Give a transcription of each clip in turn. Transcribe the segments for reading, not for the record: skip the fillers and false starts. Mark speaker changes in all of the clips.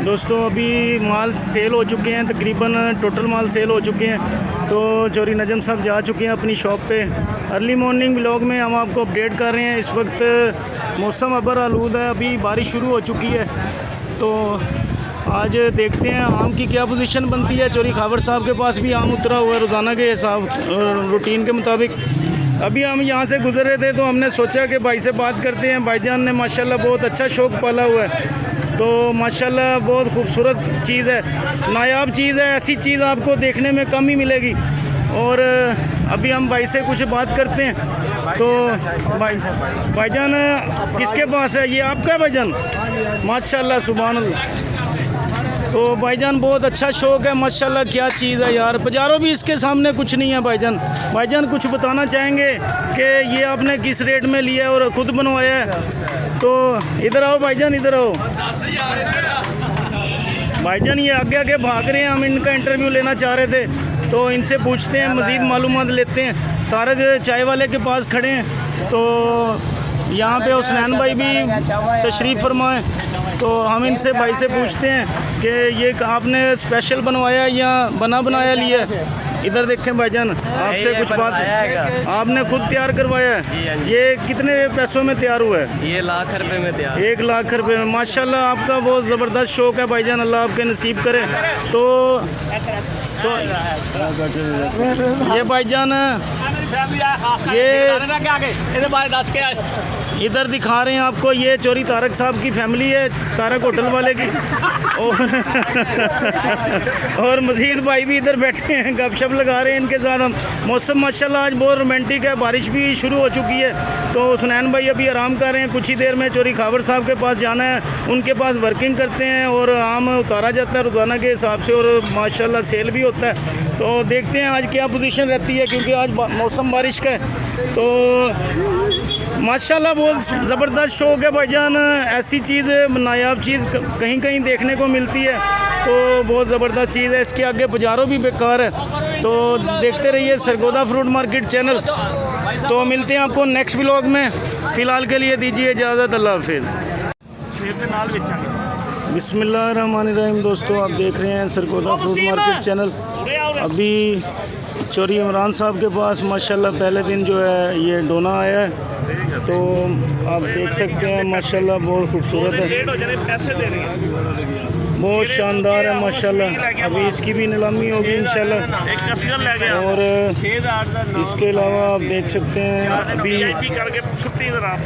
Speaker 1: दोस्तों अभी माल सेल हो चुके हैं, तकरीबन टोटल माल सेल हो चुके हैं। तो चोरी नजम साहब जा चुके हैं अपनी शॉप पे। अर्ली मॉर्निंग व्लॉग में हम आपको अपडेट कर रहे हैं। इस वक्त मौसम अबर आलूद है, अभी बारिश शुरू हो चुकी है। तो आज देखते हैं आम की क्या पोजीशन बनती है। चोरी खावर साहब के पास भी आम उतरा हुआ है रोज़ाना के हिसाब रूटीन के मुताबिक। अभी हम यहाँ से गुजर रहे थे तो हमने सोचा कि भाई से बात करते हैं। भाईजान ने माशाल्लाह बहुत अच्छा शौक़ पाला हुआ है। तो माशाल्लाह बहुत खूबसूरत चीज़ है, नायाब चीज़ है। ऐसी चीज़ आपको देखने में कम ही मिलेगी। और अभी हम भाई से कुछ बात करते हैं। तो भाईजान किसके पास है? ये आपका है भाईजान? माशाल्लाह सुभान अल्लाह। तो भाईजान बहुत अच्छा शौक़ है माशाल्लाह। क्या चीज़ है यार, बाज़ारों भी इसके सामने कुछ नहीं है। भाईजान कुछ बताना चाहेंगे कि ये आपने किस रेट में लिया है और ख़ुद बनवाया है? तो इधर आओ भाईजान, इधर आओ। भाईजान ये आगे आगे भाग रहे हैं, हम इनका इंटरव्यू लेना चाह रहे थे। तो इनसे पूछते हैं, मज़ीद मालूमात लेते हैं। तारक चाय वाले के पास खड़े हैं। तो यहाँ पे हुसैन भाई भी तशरीफ़ फरमाएं। तो हम इनसे भाई से पूछते हैं कि ये आपने स्पेशल बनवाया या बना बनाया लिया है? इधर देखें भाईजान, आपसे कुछ बात, आपने खुद तैयार करवाया है? ये कितने पैसों में तैयार हुआ है?
Speaker 2: ये लाख रुपए में तैयार।
Speaker 1: 1 लाख रुपए में। माशाल्लाह आपका बहुत ज़बरदस्त शौक़ है भाईजान, अल्लाह आपके नसीब करे। तो ये भाईजान ये इधर दिखा रहे हैं आपको, ये चोरी तारक साहब की फैमिली है, तारक होटल वाले की। और मज़ीद भाई भी इधर बैठे हैं, गपशप लगा रहे हैं इनके साथ हम। मौसम माशाल्लाह आज बहुत रोमांटिक है, बारिश भी शुरू हो चुकी है। तो सुनैन भाई अभी आराम कर रहे हैं। कुछ ही देर में चोरी खावर साहब के पास जाना है, उनके पास वर्किंग करते हैं और आम उतारा जाता है रोज़ाना के हिसाब से, और माशाल्लाह सेल भी होता है। तो देखते हैं आज क्या पोजीशन रहती है, क्योंकि आज मौसम बारिश का है। तो माशाल्लाह बहुत ज़बरदस्त शौक़ है भाईजान। ऐसी चीज़ नायाब चीज़ कहीं कहीं देखने को मिलती है, तो बहुत ज़बरदस्त चीज़ है। इसके आगे बाज़ारों भी बेकार है। तो देखते रहिए सरगोदा फ्रूट मार्केट चैनल। तो मिलते हैं आपको नेक्स्ट व्लॉग में। फ़िलहाल के लिए दीजिए इजाज़त, अल्लाह हाफिज़। बिस्मिल्लाहिर्रहमानिर्रहीम। दोस्तों आप देख रहे हैं सरगोदा फ्रूट मार्केट चैनल। अभी चोरी इमरान साहब के पास माशाल्लाह पहले दिन जो है ये डोना आया है। तो आप देख सकते हैं माशाल्लाह बहुत खूबसूरत है, बहुत शानदार है माशाल्लाह। अभी इसकी भी नीलामी होगी इंशाल्लाह। और इसके अलावा आप देख सकते हैं अभी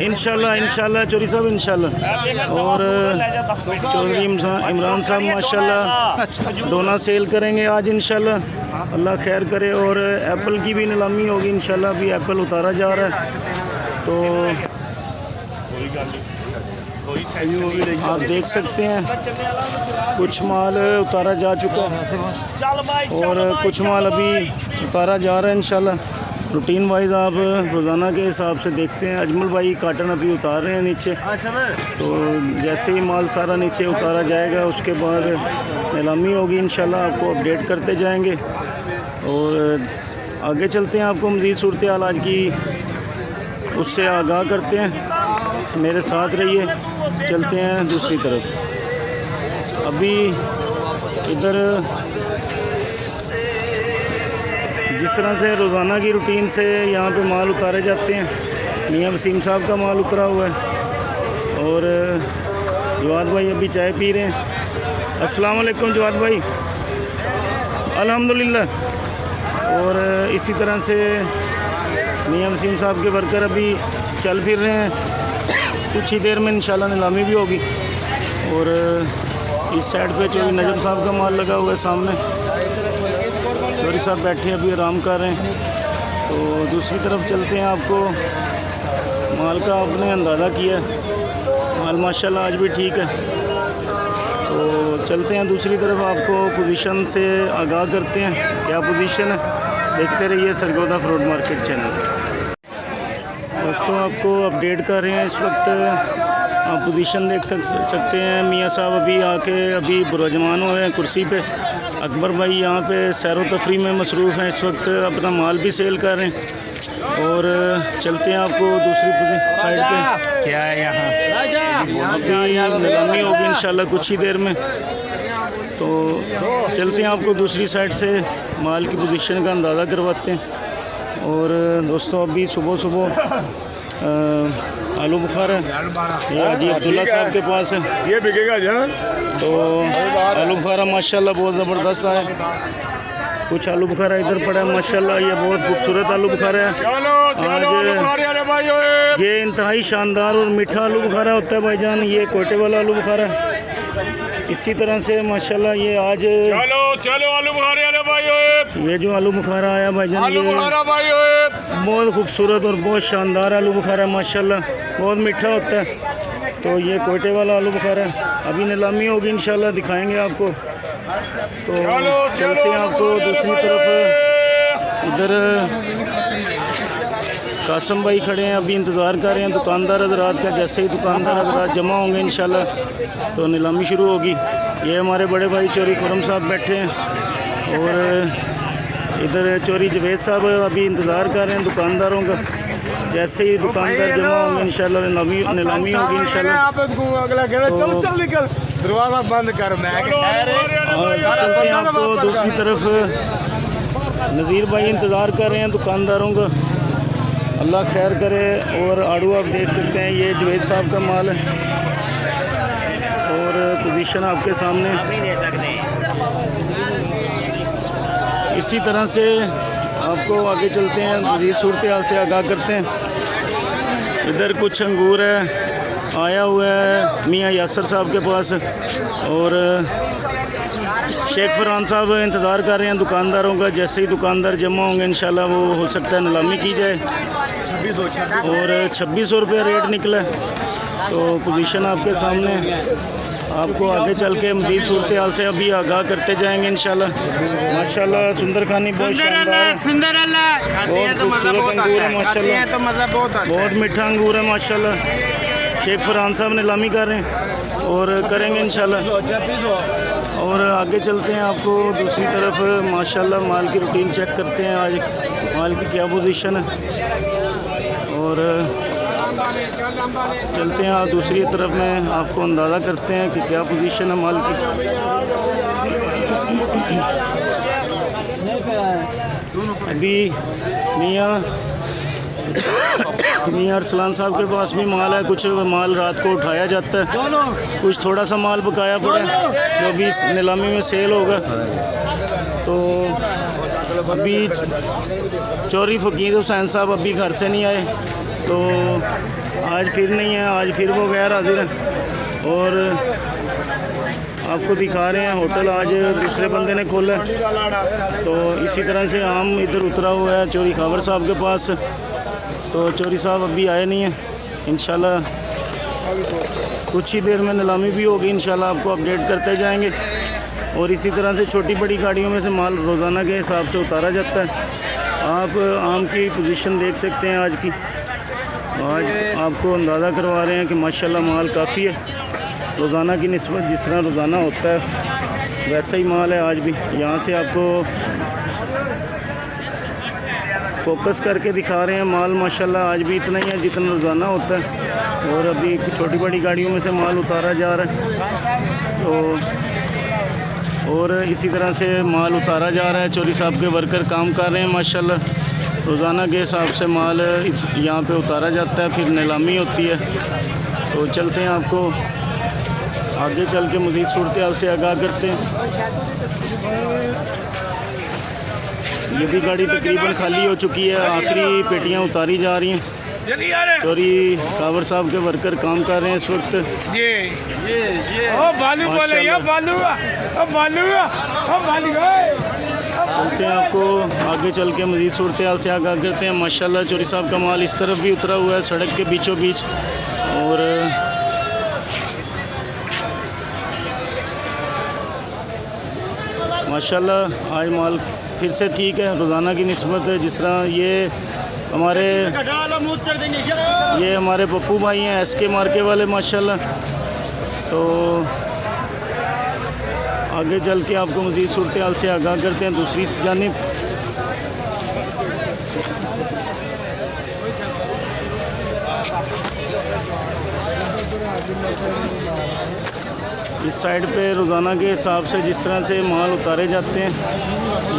Speaker 1: इंशाल्लाह चोरी साहब इंशाल्लाह। और चौधरी इमरान साहब माशाल्लाह डोना सेल करेंगे आज इंशाल्लाह, अल्लाह खैर करे। और एप्पल की भी नीलामी होगी इंशाल्लाह। अभी एप्पल उतारा जा रहा है। तो आप देख सकते हैं कुछ माल उतारा जा चुका है और कुछ माल अभी उतारा जा रहा है इंशाल्लाह। रूटीन वाइज आप रोज़ाना के हिसाब से देखते हैं। अजमल भाई काटन अभी उतार रहे हैं नीचे। तो जैसे ही माल सारा नीचे उतारा जाएगा उसके बाद नीलामी होगी इंशाल्लाह, आपको अपडेट करते जाएंगे। और आगे चलते हैं, आपको मज़ीद सूरत हाल आज की उससे आगाह करते हैं। मेरे साथ रहिए, चलते हैं दूसरी तरफ। अभी इधर जिस तरह से रोज़ाना की रूटीन से यहाँ पे माल उतारे जाते हैं, मियाँ वसीम साहब का माल उतरा हुआ है। और जवाद भाई अभी चाय पी रहे हैं। अस्सलाम वालेकुम जवाद भाई। अल्हम्दुलिल्लाह। और इसी तरह से मियाँ वसीम साहब के वर्कर अभी चल फिर रहे हैं। कुछ ही देर में इंशाल्लाह नीलामी भी होगी। और इस साइड पे चोरी नजम साहब का माल लगा हुआ है सामने। चोरी साहब बैठे अभी आराम कर रहे हैं। तो दूसरी तरफ चलते हैं, आपको माल का आपने अंदाज़ा किया है, माल माशाल्लाह आज भी ठीक है। तो चलते हैं दूसरी तरफ, आपको पोजीशन से आगाह करते हैं क्या पोजीशन है। देखते रहिए सरगोदा फ्रूट मार्केट चैनल। दोस्तों आपको अपडेट कर रहे हैं। इस वक्त आप पोजीशन देख सकते हैं। मियाँ साहब अभी आके अभी बुरजमान हुए हैं कुर्सी पे। अकबर भाई यहाँ पे सैर तफरी में मसरूफ़ हैं, इस वक्त अपना माल भी सेल कर रहे हैं। और चलते हैं आपको दूसरी साइड पे क्या है यहाँ अभी नीलामी होगी इंशाल्लाह कुछ ही देर में। तो चलते हैं, आपको दूसरी साइड से माल की पोजीशन का अंदाज़ा करवाते हैं। और दोस्तों अभी सुबह सुबह आलू बुखारा ये हाजी अब्दुल्ला साहब के पास है,
Speaker 2: ये बिकेगा जहाँ।
Speaker 1: तो आलू बुखारा माशाल्लाह बहुत ज़बरदस्त है। कुछ आलू बुखारा इधर पड़ा है माशाल्लाह, ये बहुत खूबसूरत आलू बुखारा है। आज ये इंतहाई शानदार और मीठा आलू बुखारा होता है भाईजान, ये कोयटे वाला आलू बुखारा है। इसी तरह से माशाल्लाह ये आज
Speaker 2: चलो आलू बुखारे वाले भाई,
Speaker 1: ये जो आलू बुखारा आया भाईजान, ये बहुत खूबसूरत और बहुत शानदार आलू बुखारा है माशाल्लाह, बहुत मीठा होता है। तो ये कोयटे वाला आलू बुखारा है, अभी नीलामी होगी इंशाल्लाह, दिखाएंगे आपको। तो चलते हैं, आपको दूसरी तरफ इधर कासम भाई खड़े हैं, अभी इंतज़ार कर रहे हैं दुकानदार हज़रात का। जैसे ही दुकानदार हज़रात जमा होंगे इंशाल्लाह तो नीलामी शुरू होगी। ये हमारे बड़े भाई चोरी खुरम साहब बैठे हैं, और इधर चोरी जवेद साहब अभी इंतज़ार कर रहे हैं दुकानदारों का। जैसे ही दुकानदार जमा होंगे इंशाल्लाह नीलामी होगी इंशाल्लाह।
Speaker 2: दरवाज़ा बंद कर,
Speaker 1: चलते हैं, आपको दूसरी तरफ नज़ीर भाई इंतज़ार कर रहे हैं दुकानदारों का, अल्लाह खैर करे। और आड़ू आप देख सकते हैं, ये जवेद साहब का माल है, और पोजीशन आपके सामने। इसी तरह से आपको आगे चलते हैं, मज़ीद सूरत हाल से आगाह करते हैं। इधर कुछ अंगूर है आया हुआ है मियाँ यासर साहब के पास, और शेख फरहान साहब इंतज़ार कर रहे हैं दुकानदारों का। जैसे ही दुकानदार जमा होंगे इंशाल्लाह वो हो सकता है नीलामी की जाए। और 2600 रुपये रेट निकला है। तो पोजीशन आपके सामने, आपको आगे चल के मज़ीद सूरत हाल से अभी आगाह करते जाएंगे इंशाल्लाह। माशाल्लाह सुंदर खानी बहुत शानदार है, बहुत खूबसूरत अंगूर है माशाल्लाह, बहुत मीठा अंगूर है माशाल्लाह। शेख फरहान साहब नीलामी कर रहे हैं और करेंगे इंशाल्लाह। और आगे चलते हैं, आपको दूसरी तरफ माशाल्लाह माल की रूटीन चेक करते हैं, आज माल की क्या पोजीशन है। और चलते हैं दूसरी तरफ में, आपको अंदाज़ा करते हैं कि क्या पोजीशन है माल की। अभी मियाँ अरसलान साहब के पास भी माल है, कुछ माल रात को उठाया जाता है, कुछ थोड़ा सा माल बकाया पड़ा है जो अभी नीलामी में सेल होगा। तो अभी चौरी फ़कीर हुसैन साहब अभी घर से नहीं आए, तो आज फिर नहीं है, आज फिर वो गैर हाजिर है। और आपको दिखा रहे हैं होटल आज दूसरे बंदे ने खोला है। तो इसी तरह से आम इधर उतरा हुआ है चोरी खावर साहब के पास, तो चोरी साहब अभी आए नहीं हैं। इंशाल्लाह कुछ ही देर में नीलामी भी होगी इंशाल्लाह, आपको अपडेट करते जाएंगे। और इसी तरह से छोटी बड़ी गाड़ियों में से माल रोज़ाना के हिसाब से उतारा जाता है। आप आम की पोजीशन देख सकते हैं आज की, आज आपको अंदाज़ा करवा रहे हैं कि माशाल्लाह माल काफ़ी है। रोज़ाना की निस्बत जिस तरह रोज़ाना होता है वैसा ही माल है आज भी। यहाँ से आपको फोकस करके दिखा रहे हैं माल माशाल्लाह आज भी इतना ही है जितना रोज़ाना होता है। और अभी छोटी बड़ी गाड़ियों में से माल उतारा जा रहा है। तो और इसी तरह से माल उतारा जा रहा है, चोरी साहब के वर्कर काम कर रहे हैं माशाल्लाह। रोज़ाना के हिसाब से माल यहाँ पे उतारा जाता है, फिर नीलामी होती है। तो चलते हैं, आपको आगे चल के मज़ीद सूरत हाल से आगाह करते हैं। ये भी गाड़ी तकरीबन खाली हो चुकी है, आखिरी पेटियाँ उतारी जा रही हैं। चोरी कावर साहब के वर्कर काम कर रहे हैं इस वक्त। चलते हैं, आपको आगे चल के मज़ीद सूरत हाल से आगाह करते हैं। माशाल्लाह चोरी साहब का माल इस तरफ भी उतरा हुआ है सड़क के बीचों बीच। और माशाल्लाह आज माल फिर से ठीक है रोज़ाना की निस्बत है। जिस तरह ये हमारे पप्पू भाई हैं एसके मार्के वाले माशाल्लाह। तो आगे चल के आपको मज़ीद सूरत हाल से आगाह करते हैं दूसरी जानिब। इस साइड पे रोज़ाना के हिसाब से जिस तरह से माल उतारे जाते हैं,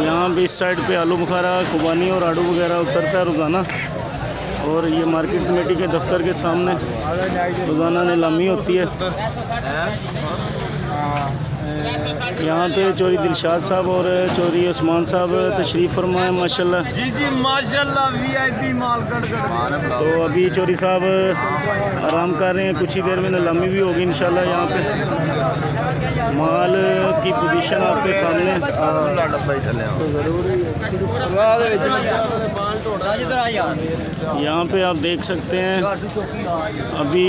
Speaker 1: यहाँ भी इस साइड पे आलू बुखारा, खुबानी और आड़ू वगैरह उतरता है रोज़ाना। और ये मार्केट कमेटी के दफ्तर के सामने रोज़ाना नीलामी होती है। यहाँ पे चौधरी दिलशाद साहब और चौधरी उस्मान साहब तशरीफ़ फरमाए माशाल्लाह।
Speaker 3: जी जी माशाल्लाह वीआईपी माल कट
Speaker 1: तो अभी चौधरी साहब आराम कर रहे हैं, कुछ ही देर में नीलामी भी होगी इंशाल्लाह। यहाँ पे माल की पोजीशन आपके सामने। यहाँ पे आप देख सकते हैं अभी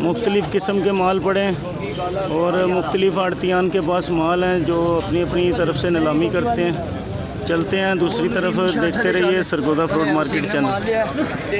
Speaker 1: मुख्तलिफ़ किस्म के माल पड़े हैं और मुख्तलिफ़ आड़तियान के पास माल हैं जो अपनी अपनी तरफ से नीलामी करते हैं। चलते हैं दूसरी तरफ, देखते रहिए सरगोदा फ्रूट मार्केट चैनल।